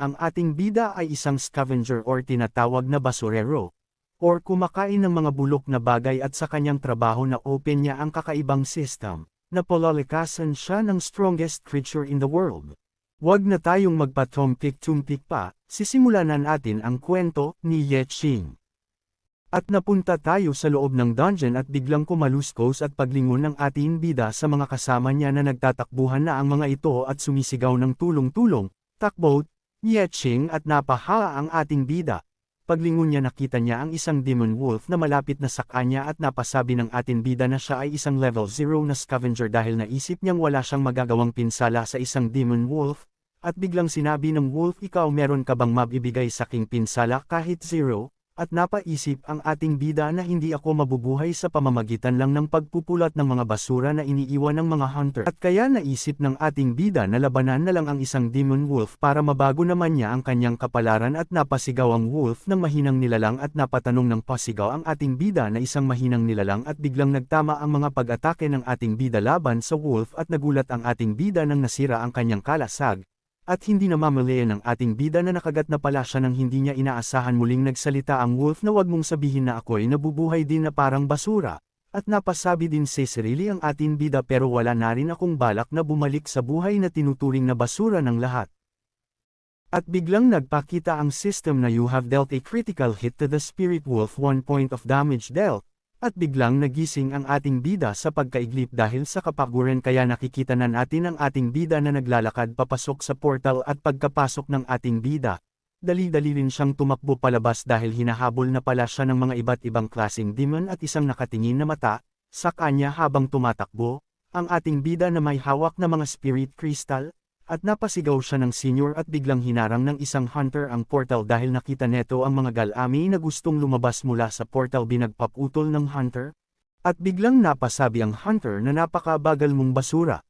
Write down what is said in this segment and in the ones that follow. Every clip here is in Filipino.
ang ating bida ay isang scavenger or tinatawag na basurero, or kumakain ng mga bulok na bagay at sa kanyang trabaho na open niya ang kakaibang system, na palalakasan siya ng strongest creature in the world. Huwag na tayong magpa-tumpik-tumpik pa, sisimulan na natin ang kwento ni Ye Qing. At napunta tayo sa loob ng dungeon at biglang kumaluskos at paglingon ng ating bida sa mga kasama niya na nagtatakbuhan na ang mga ito at sumisigaw ng tulong-tulong, takbo, Ye Qing at napahala ang ating bida. Paglingon niya nakita niya ang isang demon wolf na malapit na sa kanya at napasabi ng ating bida na siya ay isang level 0 na scavenger dahil naisip niyang wala siyang magagawang pinsala sa isang demon wolf, at biglang sinabi ng wolf ikaw meron ka bang mabibigay sa aking pinsala kahit 0? At napaisip ang ating bida na hindi ako mabubuhay sa pamamagitan lang ng pagpupulat ng mga basura na iniiwan ng mga hunter. At kaya naisip ng ating bida na labanan na lang ang isang demon wolf para mabago naman niya ang kanyang kapalaran at napasigaw ang wolf ng mahinang nilalang at napatanong ng pasigaw ang ating bida na isang mahinang nilalang at biglang nagtama ang mga pag-atake ng ating bida laban sa wolf at nagulat ang ating bida nang nasira ang kanyang kalasag. At hindi na mamalayan ng ating bida na nakagat na pala siya nang hindi niya inaasahan muling nagsalita ang wolf na wag mong sabihin na ako'y nabubuhay din na parang basura. At napasabi din sa sarili ang ating bida pero wala na rin akong balak na bumalik sa buhay na tinuturing na basura ng lahat. At biglang nagpakita ang system na you have dealt a critical hit to the spirit wolf 1 point of damage dealt. At biglang nagising ang ating bida sa pagkaiglip dahil sa kapaguran kaya nakikita na natin ang ating bida na naglalakad papasok sa portal at pagkapasok ng ating bida. Dali-dali rin siyang tumakbo palabas dahil hinahabol na pala siya ng mga iba't ibang klaseng demon at isang nakatingin na mata, sa kanya habang tumatakbo, ang ating bida na may hawak na mga spirit crystal, at napasigaw siya ng senior at biglang hinarang ng isang hunter ang portal dahil nakita neto ang mga galami na gustong lumabas mula sa portal binagpaputol ng hunter, at biglang napasabi ang hunter na napakabagal mong basura.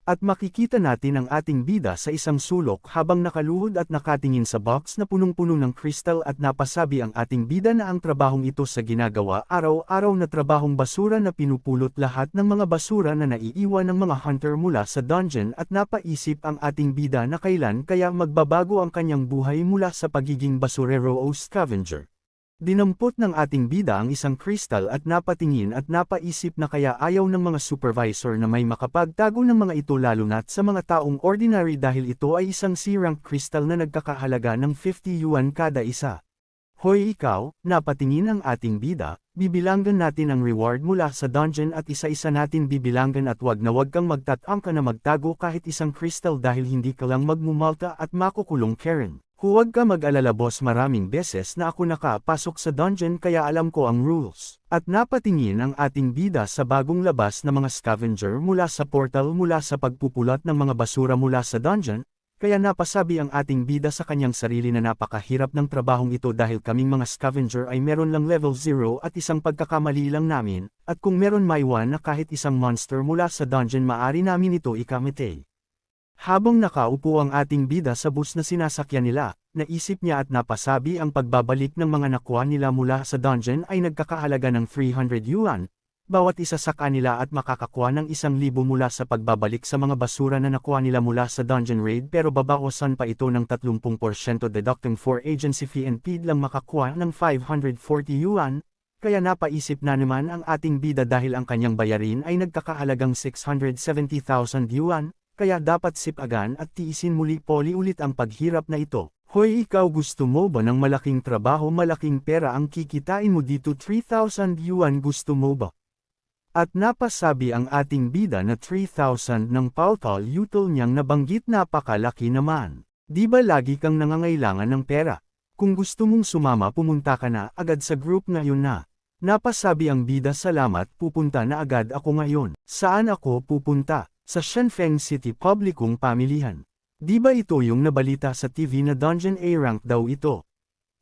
At makikita natin ang ating bida sa isang sulok habang nakaluhod at nakatingin sa box na punong-puno ng crystal at napasabi ang ating bida na ang trabahong ito sa ginagawa araw-araw na trabahong basura na pinupulot lahat ng mga basura na naiiwan ng mga hunter mula sa dungeon at napaisip ang ating bida na kailan kaya magbabago ang kanyang buhay mula sa pagiging basurero o scavenger. Dinampot ng ating bida ang isang crystal at napatingin at napaisip na kaya ayaw ng mga supervisor na may makapagtago ng mga ito lalo na't sa mga taong ordinary dahil ito ay isang C-rank crystal na nagkakahalaga ng 50 yuan kada isa. Hoy ikaw, napatingin ang ating bida, bibilanggan natin ang reward mula sa dungeon at isa-isa natin bibilanggan at wag kang magtatangka na magtago kahit isang crystal dahil hindi ka lang magmumalta at makukulong Karen. Huwag ka mag-alala boss maraming beses na ako nakapasok sa dungeon kaya alam ko ang rules. At napatingin ang ating bida sa bagong labas na mga scavenger mula sa portal mula sa pagpupulat ng mga basura mula sa dungeon, kaya napasabi ang ating bida sa kanyang sarili na napakahirap ng trabahong ito dahil kaming mga scavenger ay meron lang level 0 at isang pagkakamali lang namin, at kung meron maiwan na kahit isang monster mula sa dungeon maari namin ito ikamete. Habang nakaupo ang ating bida sa bus na sinasakyan nila, naisip niya at napasabi ang pagbabalik ng mga nakuha nila mula sa dungeon ay nagkakahalaga ng 300 yuan, bawat isa sa kanila at makakakuha ng 1,000 mula sa pagbabalik sa mga basura na nakuha nila mula sa dungeon raid pero babawasan pa ito ng 30% deducting for agency fee and paid lang makakuha ng 540 yuan, kaya napaisip na naman ang ating bida dahil ang kanyang bayarin ay nagkakahalagang 670,000 yuan, kaya dapat sipagan at tiisin muli ulit ang paghirap na ito. Hoy ikaw gusto mo ba ng malaking trabaho malaking pera ang kikitain mo dito 3,000 yuan gusto mo ba? At napasabi ang ating bida na 3,000 ng pautal utol niyang nabanggit napakalaki naman. Di ba lagi kang nangangailangan ng pera? Kung gusto mong sumama pumunta ka na agad sa group ngayon na. Napasabi ang bida salamat pupunta na agad ako ngayon. Saan ako pupunta? Sa Shenfeng City publikong pamilihan. Di ba ito yung nabalita sa TV na Dungeon A rank daw ito?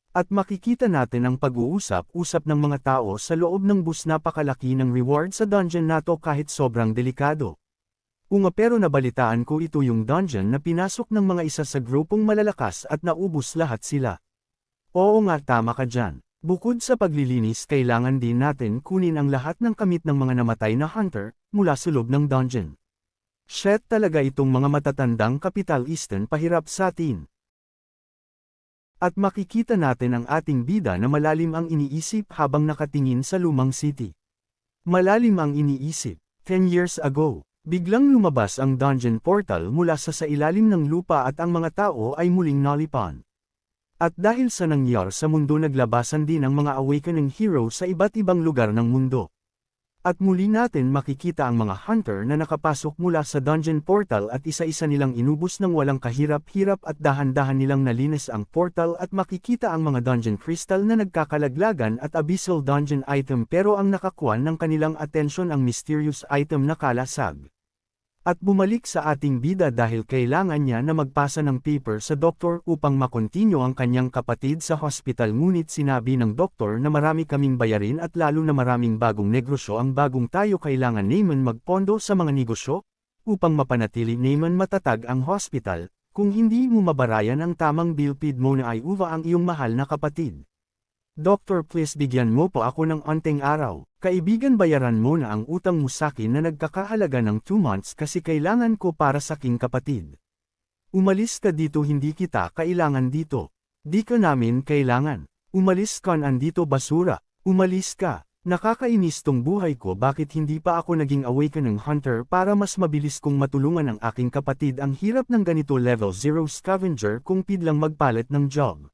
At makikita natin ang pag-uusap-usap ng mga tao sa loob ng bus napakalaki ng reward sa dungeon nato kahit sobrang delikado. Pero nabalitaan ko ito yung dungeon na pinasok ng mga isa sa grupong malalakas at naubos lahat sila. Oo nga tama ka dyan. Bukod sa paglilinis kailangan din natin kunin ang lahat ng kamit ng mga namatay na hunter mula sa loob ng dungeon. Shit talaga itong mga matatandang kapitalistan pahirap sa atin. At makikita natin ang ating bida na malalim ang iniisip habang nakatingin sa lumang city. Malalim ang iniisip. 10 years ago, biglang lumabas ang dungeon portal mula sa ilalim ng lupa at ang mga tao ay muling nalipan. At dahil sa nangyari sa mundo naglabasan din ang mga awakening hero sa iba't ibang lugar ng mundo. At muli natin makikita ang mga hunter na nakapasok mula sa dungeon portal at isa-isa nilang inubos ng walang kahirap-hirap at dahan-dahan nilang nalinis ang portal at makikita ang mga dungeon crystal na nagkakalaglagan at abyssal dungeon item pero ang nakakuha ng kanilang atensyon ang mysterious item na kalasag. At bumalik sa ating bida dahil kailangan niya na magpasa ng paper sa doktor upang makontinyo ang kanyang kapatid sa hospital ngunit sinabi ng doktor na marami kaming bayarin at lalo na maraming bagong negosyo ang bagong tayo kailangan naman magpondo sa mga negosyo, upang mapanatili naman matatag ang hospital, kung hindi mo mabarayan ang tamang bilpid mo na ay uva ang iyong mahal na kapatid. Doctor please bigyan mo po ako ng onting araw, kaibigan bayaran mo na ang utang mo sakin na nagkakahalaga ng 2 months kasi kailangan ko para sa king kapatid. Umalis ka dito hindi kita kailangan dito. Di ka namin kailangan. Umalis ka andito basura. Umalis ka. Nakakainis tong buhay ko bakit hindi pa ako naging awakening hunter para mas mabilis kong matulungan ang aking kapatid ang hirap ng ganito level 0 scavenger kung pidlang magpalit ng job.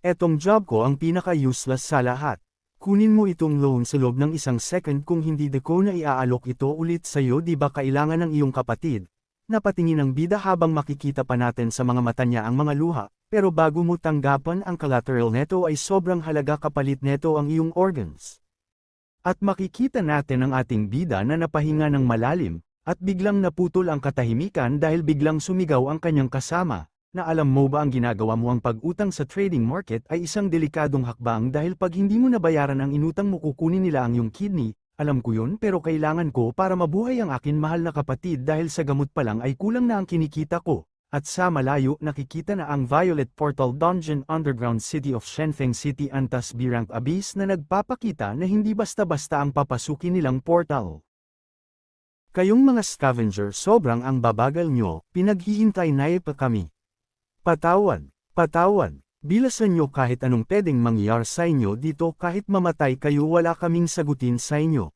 Etong job ko ang pinaka-useless sa lahat. Kunin mo itong loan sa loob ng 1 second kung hindi ko na iaalok ito ulit sa'yo di ba kailangan ng iyong kapatid. Napatingin ang bida habang makikita pa natin sa mga mata niya ang mga luha, pero bago mo tanggapan ang collateral neto ay sobrang halaga kapalit neto ang iyong organs. At makikita natin ang ating bida na napahinga ng malalim, at biglang naputol ang katahimikan dahil biglang sumigaw ang kanyang kasama. Na alam mo ba ang ginagawa mo ang pag-utang sa trading market ay isang delikadong hakbang dahil pag hindi mo nabayaran ang inutang mo kukunin nila ang iyong kidney, alam ko yun pero kailangan ko para mabuhay ang akin mahal na kapatid dahil sa gamot pa lang ay kulang na ang kinikita ko, at sa malayo nakikita na ang Violet Portal Dungeon Underground City of Shenfeng City Antas B-Rank Abyss na nagpapakita na hindi basta-basta ang papasukin nilang portal. Kayong mga scavenger sobrang ang babagal nyo, pinaghihintay na pa kami. Patawad, patawad, bilasan nyo kahit anong pwedeng mangyari sa inyo dito kahit mamatay kayo wala kaming sagutin sa inyo.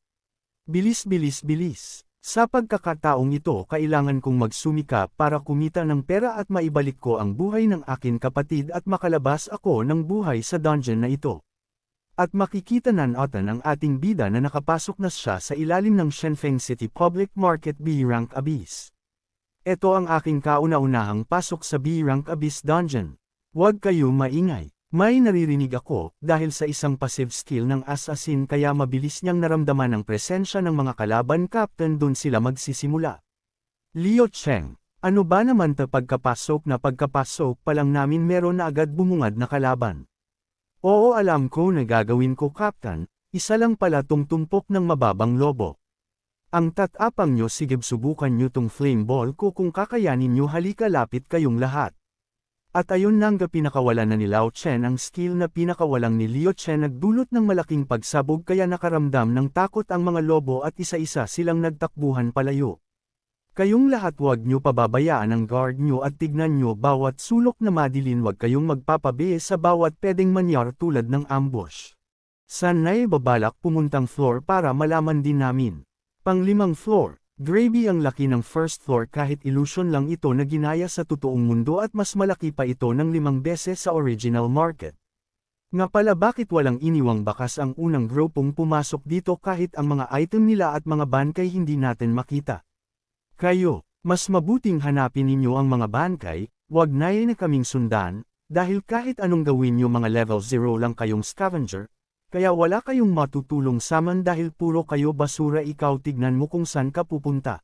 Bilis bilis bilis, sa pagkakataong ito kailangan kong magsumika para kumita ng pera at maibalik ko ang buhay ng akin kapatid at makalabas ako ng buhay sa dungeon na ito. At makikita natin ang ating bida na nakapasok na siya sa ilalim ng Shenfeng City Public Market B-Rank Abyss. Ito ang aking kauna-unahang pasok sa B-Rank Abyss Dungeon. Huwag kayo maingay. May naririnig ako, dahil sa isang passive skill ng assassin kaya mabilis niyang naramdaman ang presensya ng mga kalaban captain doon sila magsisimula. Liu Cheng, ano ba naman pagkapasok pa lang namin meron na agad bumungad na kalaban. Oo alam ko na gagawin ko captain, isa lang pala tong tumpok ng mababang lobo. Ang tatapang nyo sige subukan nyo tong flame ball ko kung kakayanin nyo halika lapit kayong lahat. At ayun nangga pinakawalan na ni Lao Chen ang skill na pinakawalang ni Liu Chen nagdulot ng malaking pagsabog kaya nakaramdam ng takot ang mga lobo at isa-isa silang nagtakbuhan palayo. Kayong lahat huwag nyo pababayaan ang guard nyo at tignan nyo bawat sulok na madilin huwag kayong magpapabi sa bawat pwedeng manyar tulad ng ambush. Sana'y babalak pumuntang floor para malaman din namin. Pang-5 floor, gravy ang laki ng first floor kahit illusion lang ito na ginaya sa totoong mundo at mas malaki pa ito ng 5 beses sa original market. Nga pala bakit walang iniwang bakas ang unang grupong pumasok dito kahit ang mga item nila at mga bangkay hindi natin makita. Kayo, mas mabuting hanapin ninyo ang mga bangkay, wag na kaming sundan, dahil kahit anong gawin nyo mga level 0 lang kayong scavenger, kaya wala kayong matutulong saman dahil puro kayo basura ikaw tignan mo kung saan ka pupunta.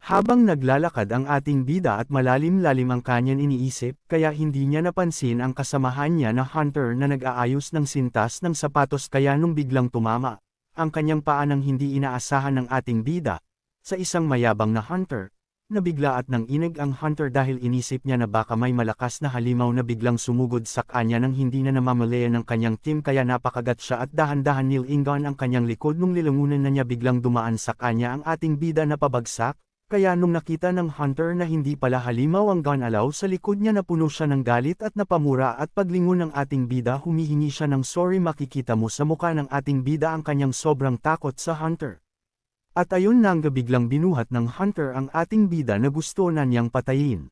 Habang naglalakad ang ating bida at malalim-lalim ang kanyang iniisip, kaya hindi niya napansin ang kasamahan niya na hunter na nag-aayos ng sintas ng sapatos kaya nung biglang tumama, ang kanyang paa nang hindi inaasahan ng ating bida, sa isang mayabang na hunter. Nabigla at nang inig ang hunter dahil inisip niya na baka may malakas na halimaw na biglang sumugod sa kanya nang hindi na namamalaya ng kanyang team kaya napakagat siya at dahan-dahan nilingan ang kanyang likod nung lilangunan na niya biglang dumaan sa kanya ang ating bida na pabagsak, kaya nung nakita ng hunter na hindi pala halimaw ang gunalaw sa likod niya napuno siya ng galit at napamura at paglingon ng ating bida humihingi siya ng sorry makikita mo sa muka ng ating bida ang kanyang sobrang takot sa hunter. At ayun na nga biglang binuhat ng hunter ang ating bida na gusto na niyang patayin.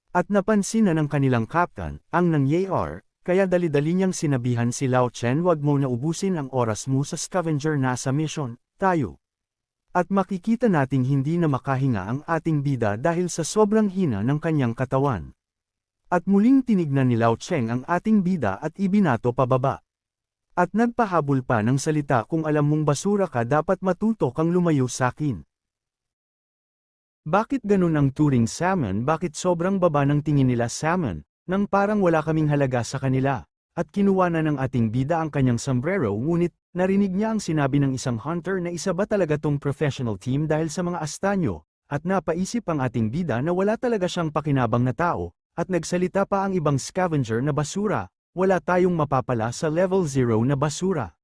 At napansin na ng kanilang captain, ang nangyayar, kaya dali-dali niyang sinabihan si Lao Chen wag mo na ubusin ang oras mo sa scavenger nasa mission, tayo. At makikita nating hindi na makahinga ang ating bida dahil sa sobrang hina ng kanyang katawan. At muling tinignan ni Lao Cheng ang ating bida at ibinato pababa. At nagpahabol pa ng salita kung alam mong basura ka dapat matuto kang lumayo sakin. Bakit ganun ang turing salmon? Bakit sobrang baba ng tingin nila salmon, nang parang wala kaming halaga sa kanila? At kinuha na ng ating bida ang kanyang sombrero ngunit, narinig niya ang sinabi ng isang hunter na isa ba talaga tong professional team dahil sa mga astanyo, at napaisip ang ating bida na wala talaga siyang pakinabang na tao, at nagsalita pa ang ibang scavenger na basura, wala tayong mapapala sa level 0 na basura.